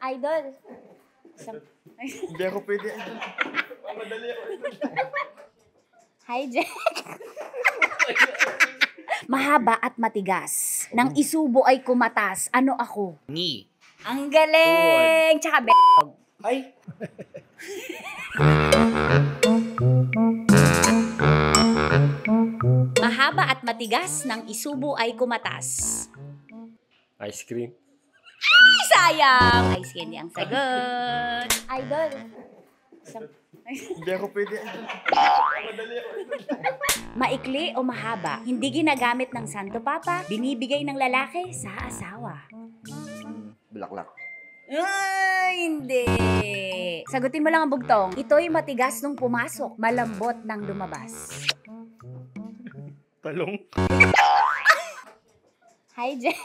Idol. Hindi ako pwede. Madali ako. Hi, Jack. Mahaba at matigas. Nang isubo ay kumatas. Ano ako? Ni. Ang galing! Tsaka b***og. Ay. Mahaba at matigas. Nang isubo ay kumatas. Ice cream. Ay, sayang! Ice candy ang sagot. Idol. Hindi ako pwede. Madali ako. Maikli o mahaba, hindi ginagamit ng Santo Papa, binibigay ng lalaki sa asawa. Bulaklak. Ay, hindi. Sagutin mo lang ang bugtong. Ito'y matigas nung pumasok, malambot nang lumabas. Talong. Hi, Jack.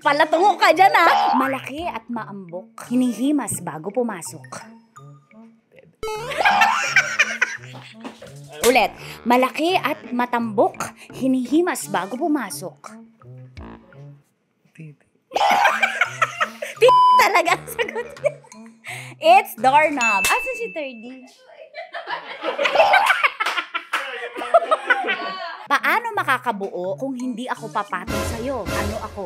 Palatungo ka dyan, ha? Malaki at maambok. Hinihimas bago pumasok. Ulit. Malaki at matambok. Hinihimas bago pumasok. Talaga ang sagot niya. It's doorknob. Asan si 3D? Paano makakabuo kung hindi ako papatong sa'yo? Ano ako?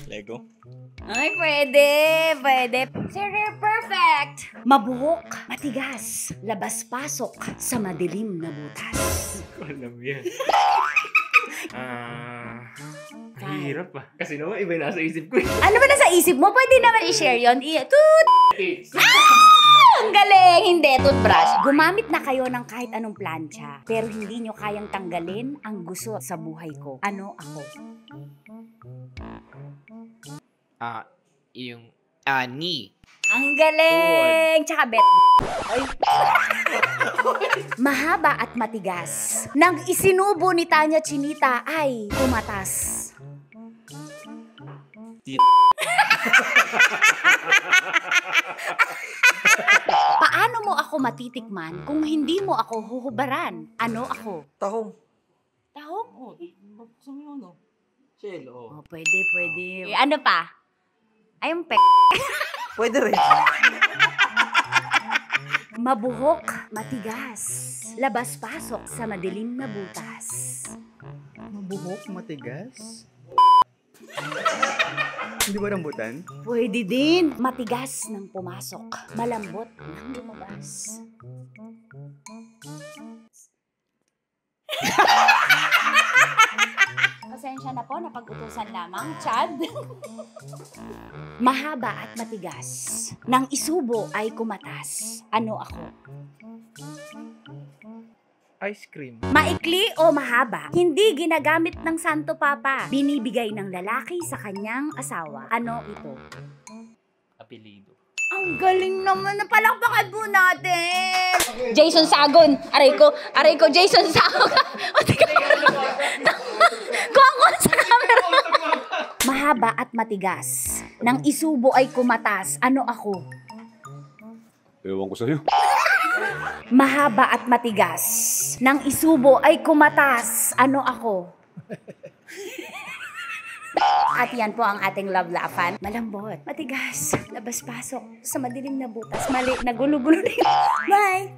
Lego. Ay, pwede. Sir, perfect. Mabuhok, matigas, labas-pasok sa madilim na butas. Alam yan. Hirap pa. Kasi naman iba yung nasa isip ko. Ano ba nasa isip mo? Pwede naman i-share yun. Ang galing! Hindi, toothbrush. Gumamit na kayo ng kahit anong plancha, pero hindi nyo kayang tanggalin ang gusto sa buhay ko. Ano ako? Ni. Ang galing! Tsaka bet. Ay. Mahaba at matigas. Nang isinubo ni Tanya Chinita ay kumatas. Paano mo ako matitikman kung hindi mo ako huhubaran? Ano ako? Tahong. Tahong? Oh, gusto mo yun, no? Shell, oh. Oh, pwede. Ano pa? Ay, yung Pwede rin. Mabuhok, matigas, labas-pasok sa madilim na butas. Mabuhok, matigas. Hindi ba rambutan? Pwede din. Matigas nang pumasok, malambot nang lumabas. Pasensya na po, napag-utusan lamang, Chad. Mahaba at matigas. Nang isubo ay kumatas. Ano ako? Ice cream. Maikli o mahaba, hindi ginagamit ng Santo Papa. Binibigay ng lalaki sa kanyang asawa. Ano ito? Apelido. Ang galing naman. Napalakpakan po natin. Jason Sagon. Aray ko, Jason Sagon. Kuha sa camera. Mahaba at matigas. Nang isubo ay kumatas. Ano ako? Ewan ko sa'yo. Mahaba at matigas. Nang isubo ay kumatas. Ano ako? At yan po ang ating love-laughan. Malambot, matigas, labas-pasok sa madilim na butas. Mali, nagulo-gulo na yun. Bye!